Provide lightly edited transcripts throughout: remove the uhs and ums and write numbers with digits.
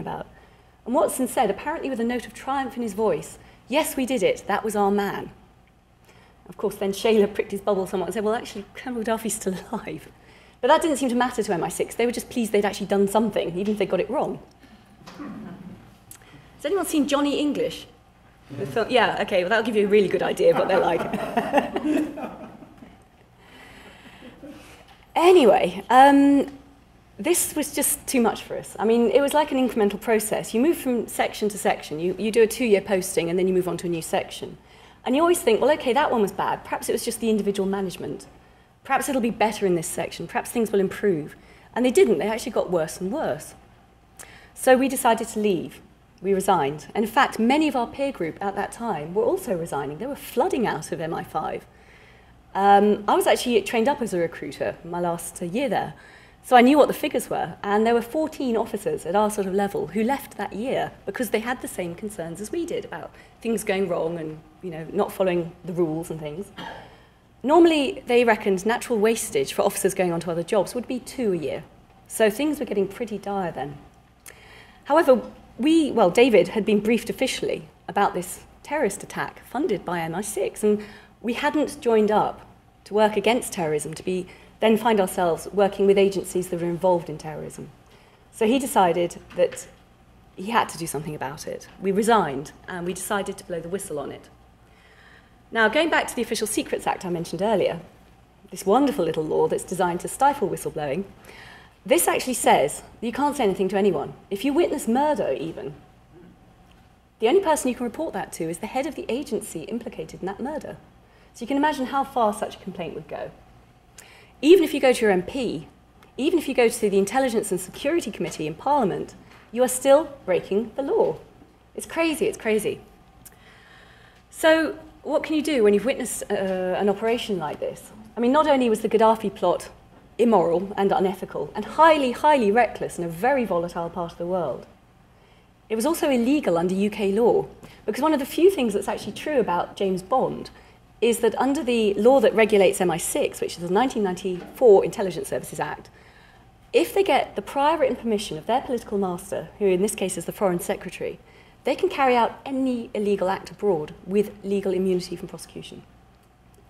about. And Watson said, apparently with a note of triumph in his voice, "Yes, we did it. That was our man." Of course, then Shayla pricked his bubble somewhat and said, well, actually, Colonel Gaddafi's still alive. But that didn't seem to matter to MI6. They were just pleased they'd actually done something, even if they got it wrong. Has anyone seen Johnny English? The film? Yeah, okay, well, that'll give you a really good idea of what they're like. Anyway, this was just too much for us. I mean, it was like an incremental process. You move from section to section. You do a 2-year posting, and then you move on to a new section. And you always think, well, okay, that one was bad. Perhaps it was just the individual management. Perhaps it'll be better in this section. Perhaps things will improve. And they didn't. They actually got worse and worse. So we decided to leave. We resigned. And in fact, many of our peer group at that time were also resigning. They were flooding out of MI5. I was actually trained up as a recruiter my last year there. So I knew what the figures were. And there were 14 officers at our sort of level who left that year because they had the same concerns as we did about things going wrong and, you know, not following the rules and things. Normally, they reckoned natural wastage for officers going on to other jobs would be 2 a year. So things were getting pretty dire then. However, David had been briefed officially about this terrorist attack funded by MI6, and we hadn't joined up to work against terrorism, to then find ourselves working with agencies that were involved in terrorism. So he decided that he had to do something about it. We resigned, and we decided to blow the whistle on it. Now, going back to the Official Secrets Act I mentioned earlier, this wonderful little law that's designed to stifle whistleblowing, this actually says that you can't say anything to anyone. If you witness murder, even, the only person you can report that to is the head of the agency implicated in that murder. So you can imagine how far such a complaint would go. Even if you go to your MP, even if you go to the Intelligence and Security Committee in Parliament, you are still breaking the law. It's crazy, it's crazy. So what can you do when you've witnessed an operation like this? I mean, not only was the Gaddafi plot immoral and unethical and highly, highly reckless in a very volatile part of the world, it was also illegal under UK law, because one of the few things that's actually true about James Bond is that under the law that regulates MI6, which is the 1994 Intelligence Services Act, if they get the prior written permission of their political master, who in this case is the Foreign Secretary, they can carry out any illegal act abroad with legal immunity from prosecution.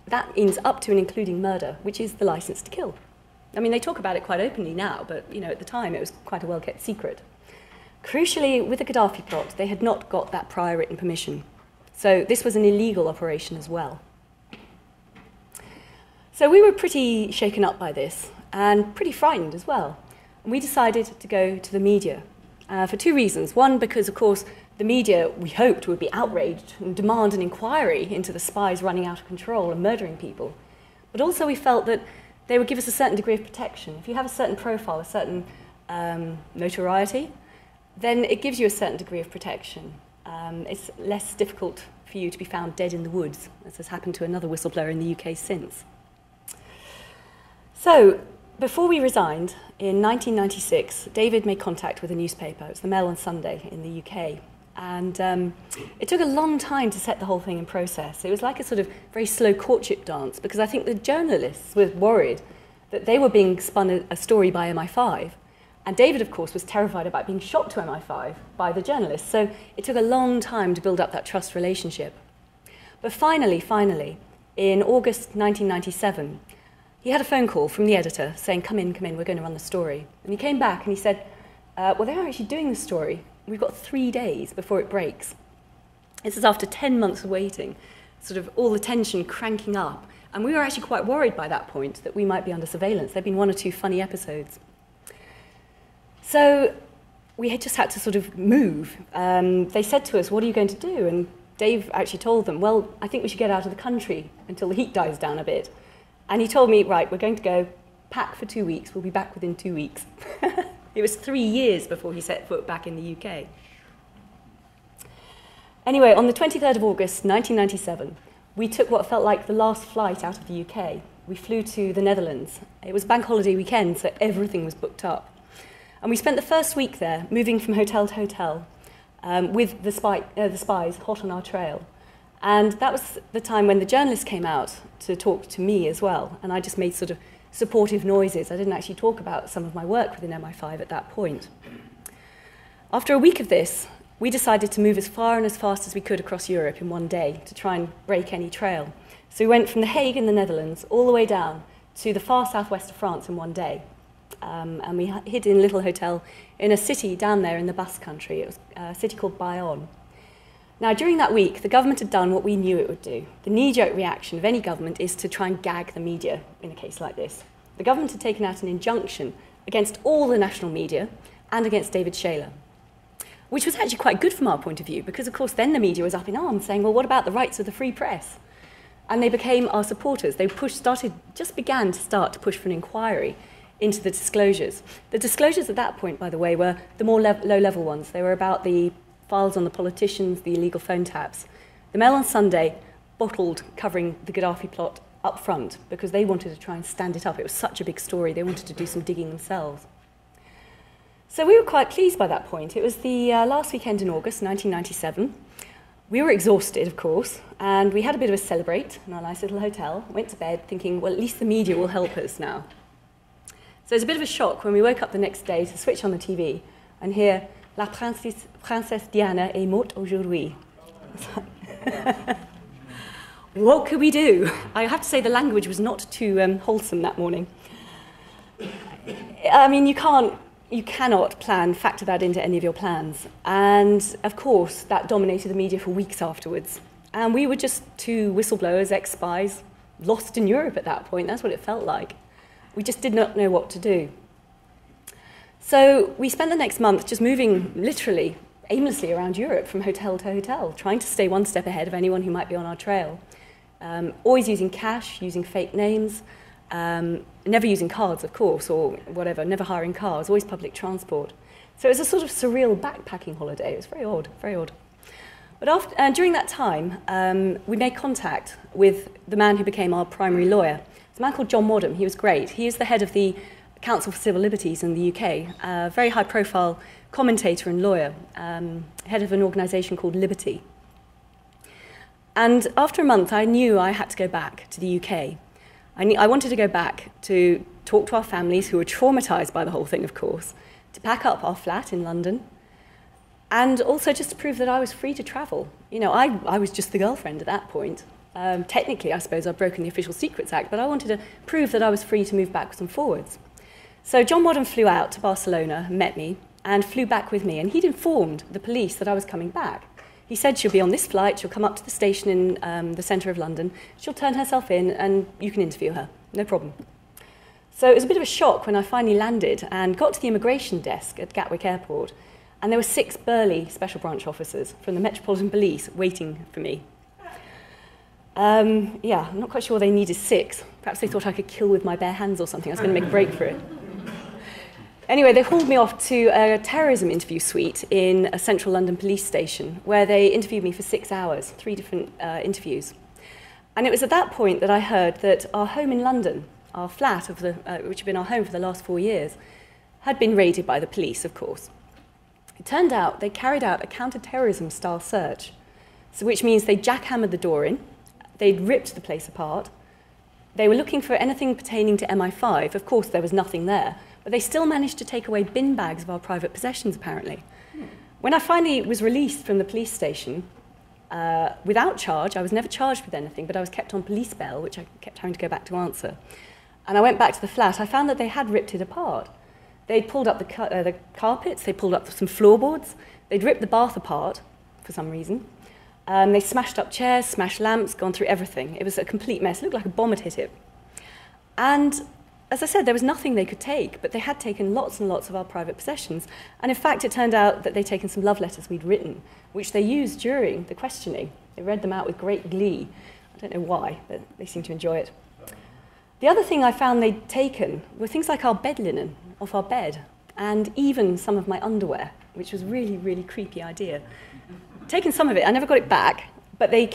That means up to and including murder, which is the license to kill. I mean, they talk about it quite openly now, but you know, at the time it was quite a well-kept secret. Crucially, with the Gaddafi plot, they had not got that prior written permission. So this was an illegal operation as well. So we were pretty shaken up by this and pretty frightened as well. And we decided to go to the media for 2 reasons. One, because, of course, the media, we hoped, would be outraged and demand an inquiry into the spies running out of control and murdering people. But also we felt that they would give us a certain degree of protection. If you have a certain profile, a certain notoriety, then it gives you a certain degree of protection. It's less difficult for you to be found dead in the woods, as has happened to another whistleblower in the UK since. So, before we resigned, in 1996, David made contact with a newspaper. It was the Mail on Sunday in the UK. And it took a long time to set the whole thing in process. It was like a sort of very slow courtship dance, because I think the journalists were worried that they were being spun a story by MI5. And David, of course, was terrified about being shot to MI5 by the journalists. So it took a long time to build up that trust relationship. But finally, in August 1997, he had a phone call from the editor saying, come in, we're going to run the story. And he came back and he said, well, they're actually doing the story. We've got 3 days before it breaks. This is after 10 months of waiting, sort of all the tension cranking up. And we were actually quite worried by that point that we might be under surveillance. There had been 1 or 2 funny episodes. So we had just had to sort of move. They said to us, what are you going to do? And Dave actually told them, well, I think we should get out of the country until the heat dies down a bit. And he told me, right, we're going to go pack for 2 weeks. We'll be back within 2 weeks. It was 3 years before he set foot back in the UK. Anyway, on the 23rd of August, 1997, we took what felt like the last flight out of the UK. We flew to the Netherlands. It was bank holiday weekend, so everything was booked up. And we spent the first week there, moving from hotel to hotel, with the spies hot on our trail. And that was the time when the journalists came out to talk to me as well. And I just made sort of supportive noises. I didn't actually talk about some of my work within MI5 at that point. After a week of this, we decided to move as far and as fast as we could across Europe in one day to try and break any trail. So we went from The Hague in the Netherlands all the way down to the far southwest of France in one day. And we hid in a little hotel in a city down there in the Basque country. It was a city called Bayonne. Now, during that week, the government had done what we knew it would do. The knee-jerk reaction of any government is to try and gag the media in a case like this. The government had taken out an injunction against all the national media and against David Shaler, which was actually quite good from our point of view, because, of course, then the media was up in arms saying, well, what about the rights of the free press? And they became our supporters. They began to push for an inquiry into the disclosures. The disclosures at that point, by the way, were the more low-level ones. They were about the files on the politicians, the illegal phone taps. The Mail on Sunday bottled covering the Gaddafi plot up front because they wanted to try and stand it up. It was such a big story. They wanted to do some digging themselves. So we were quite pleased by that point. It was the last weekend in August 1997. We were exhausted, of course, and we had a bit of a celebrate in our nice little hotel. Went to bed thinking, well, at least the media will help us now. So it was a bit of a shock when we woke up the next day to switch on the TV and hear La Princesse Diana est morte aujourd'hui. What could we do? I have to say the language was not too wholesome that morning. I mean, you cannot factor that into any of your plans. And, of course, that dominated the media for weeks afterwards. And we were just two whistleblowers, ex-spies, lost in Europe at that point. That's what it felt like. We just did not know what to do. So we spent the next month just moving, literally, aimlessly around Europe from hotel to hotel, trying to stay one step ahead of anyone who might be on our trail. Always using cash, using fake names, never using cards, of course, or whatever, never hiring cars, always public transport. So it was a sort of surreal backpacking holiday. It was very odd, very odd. But during that time, we made contact with the man who became our primary lawyer. It's a man called John Wadham. He was great. He is the head of the Council for Civil Liberties in the UK, a very high-profile commentator and lawyer, head of an organisation called Liberty. And after a month, I knew I had to go back to the UK. I wanted to go back to talk to our families who were traumatised by the whole thing, of course, to pack up our flat in London, and also just to prove that I was free to travel. You know, I was just the girlfriend at that point. Technically, I suppose I'd broken the Official Secrets Act, but I wanted to prove that I was free to move backwards and forwards. So John Wadham flew out to Barcelona, met me, and flew back with me, and he'd informed the police that I was coming back. He said she'll be on this flight, she'll come up to the station in the centre of London, she'll turn herself in and you can interview her, no problem. So it was a bit of a shock when I finally landed and got to the immigration desk at Gatwick Airport, and there were 6 burly special branch officers from the Metropolitan Police waiting for me. Yeah, I'm not quite sure they needed 6. Perhaps they thought I could kill with my bare hands or something. I was going to make a break for it. Anyway, they hauled me off to a terrorism interview suite in a central London police station where they interviewed me for 6 hours, 3 different interviews. And it was at that point that I heard that our home in London, our flat, which had been our home for the last 4 years, had been raided by the police, of course. It turned out they carried out a counter-terrorism style search, so which means they jackhammered the door in, they'd ripped the place apart, they were looking for anything pertaining to MI5. Of course, there was nothing there, but they still managed to take away bin bags of our private possessions, apparently. When I finally was released from the police station, without charge, I was never charged with anything, but I was kept on police bail, which I kept having to go back to answer. And I went back to the flat. I found that they had ripped it apart. They'd pulled up the carpets, they pulled up some floorboards, they'd ripped the bath apart for some reason. They smashed up chairs, smashed lamps, gone through everything. It was a complete mess. It looked like a bomb had hit it. And as I said, there was nothing they could take, but they had taken lots and lots of our private possessions. And in fact, it turned out that they'd taken some love letters we'd written, which they used during the questioning. They read them out with great glee. I don't know why, but they seemed to enjoy it. The other thing I found they'd taken were things like our bed linen off our bed, and even some of my underwear, which was a really, really creepy idea. Taken some of it, I never got it back, but they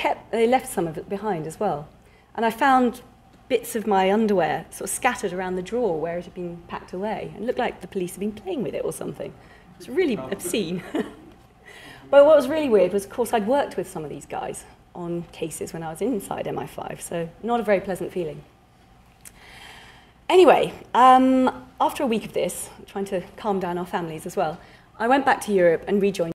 left some of it behind as well. And I found bits of my underwear sort of scattered around the drawer where it had been packed away. And it looked like the police had been playing with it or something. It was really obscene. But what was really weird was, of course, I'd worked with some of these guys on cases when I was inside MI5, so not a very pleasant feeling. Anyway, after a week of this, trying to calm down our families as well, I went back to Europe and rejoined